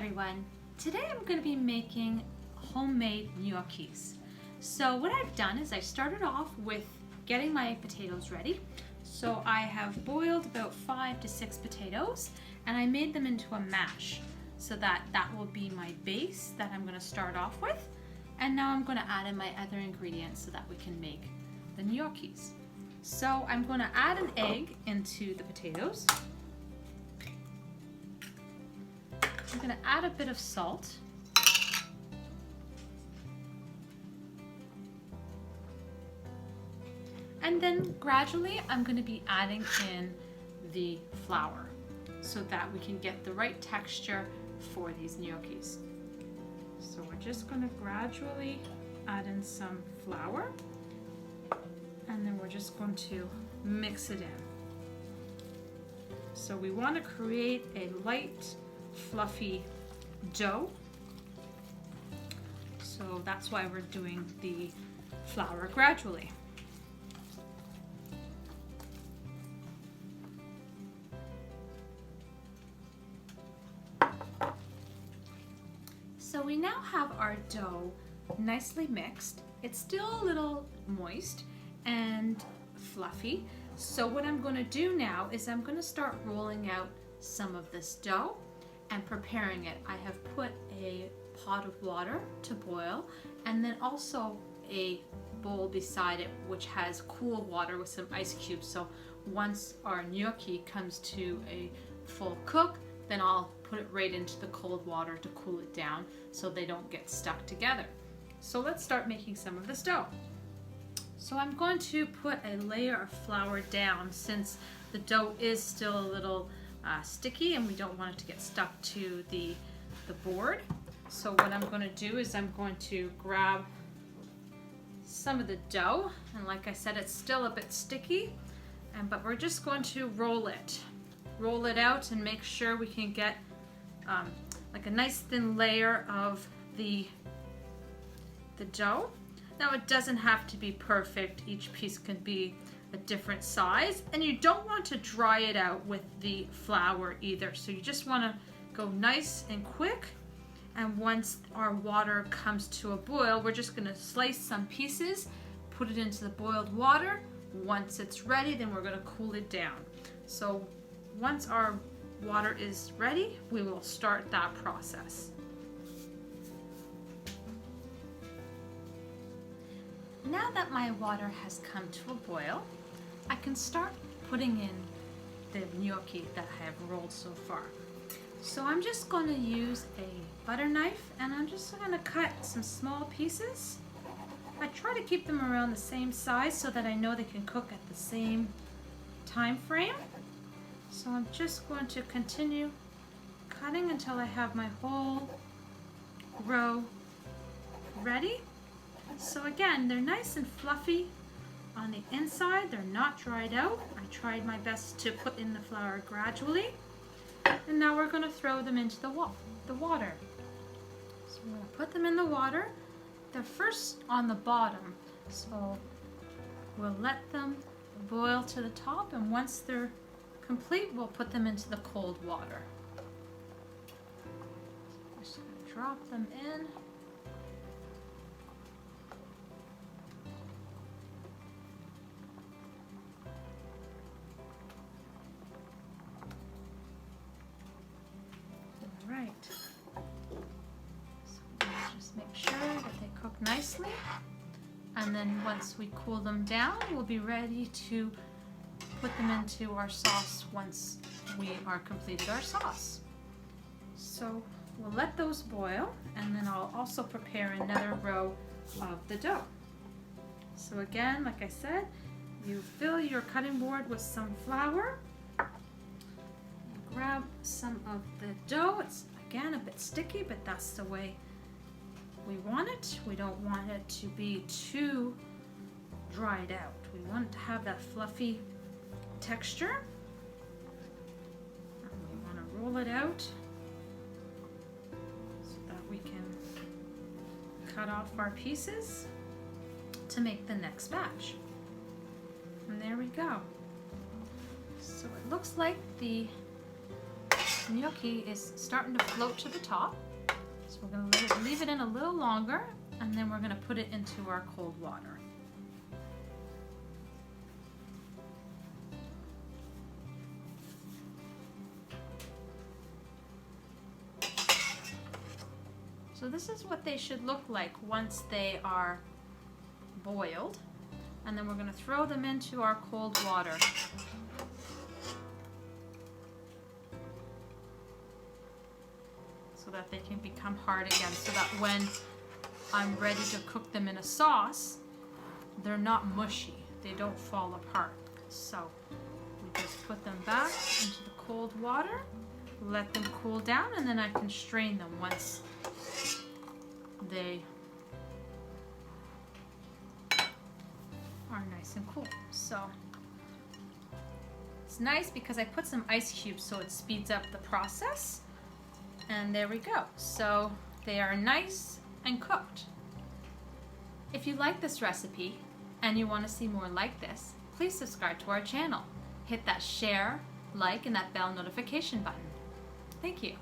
everyone. Today I'm going to be making homemade gnocchis. So what I've done is I started off with getting my potatoes ready. So I have boiled about 5 to 6 potatoes and I made them into a mash so that will be my base that I'm going to start off with. And now I'm going to add in my other ingredients so that we can make the gnocchis. So I'm going to add an egg into the potatoes. I'm going to add a bit of salt. And then gradually I'm going to be adding in the flour so that we can get the right texture for these gnocchis. So we're just going to gradually add in some flour and then we're just going to mix it in. So we want to create a light, fluffy dough. So that's why we're doing the flour gradually. So we now have our dough nicely mixed. It's still a little moist and fluffy. So what I'm going to do now is I'm going to start rolling out some of this dough and preparing it. I have put a pot of water to boil and then also a bowl beside it which has cool water with some ice cubes. So once our gnocchi comes to a full cook, then I'll put it right into the cold water to cool it down so they don't get stuck together. So let's start making some of this dough. So I'm going to put a layer of flour down since the dough is still a little sticky and we don't want it to get stuck to the board. So what I'm going to do is I'm going to grab some of the dough, and like I said, it's still a bit sticky, but we're just going to roll it out and make sure we can get like a nice thin layer of the dough. Now it doesn't have to be perfect. Each piece can be a different size, and you don't want to dry it out with the flour either. So you just want to go nice and quick, and once our water comes to a boil, we're just going to slice some pieces, put it into the boiled water. Once it's ready, then we're going to cool it down. So once our water is ready, we will start that process. Now that my water has come to a boil, I can start putting in the gnocchi that I have rolled so far. So I'm just going to use a butter knife and I'm just going to cut some small pieces. I try to keep them around the same size so that I know they can cook at the same time frame. So I'm just going to continue cutting until I have my whole row ready. So again, they're nice and fluffy on the inside. They're not dried out. I tried my best to put in the flour gradually. And now we're going to throw them into the water. So we're going to put them in the water. They're first on the bottom. So we'll let them boil to the top, and once they're complete, we'll put them into the cold water. So just going to drop them in. Right. So just make sure that they cook nicely, and then once we cool them down, we'll be ready to put them into our sauce once we are completed our sauce. So we'll let those boil, and then I'll also prepare another row of the dough. So again, like I said, you fill your cutting board with some flour. Grab some of the dough. It's again a bit sticky, but that's the way we want it. We don't want it to be too dried out. We want it to have that fluffy texture. And we want to roll it out so that we can cut off our pieces to make the next batch. And there we go. So it looks like the gnocchi is starting to float to the top. So we're going to leave it in a little longer, and then we're going to put it into our cold water. So this is what they should look like once they are boiled. And then we're going to throw them into our cold water. So that they can become hard again, so that when I'm ready to cook them in a sauce, they're not mushy. They don't fall apart. So we just put them back into the cold water, let them cool down, and then I can strain them once they are nice and cool. So it's nice because I put some ice cubes so it speeds up the process. And there we go. So they are nice and cooked. If you like this recipe and you want to see more like this, please subscribe to our channel. Hit that share, like, and that bell notification button. Thank you.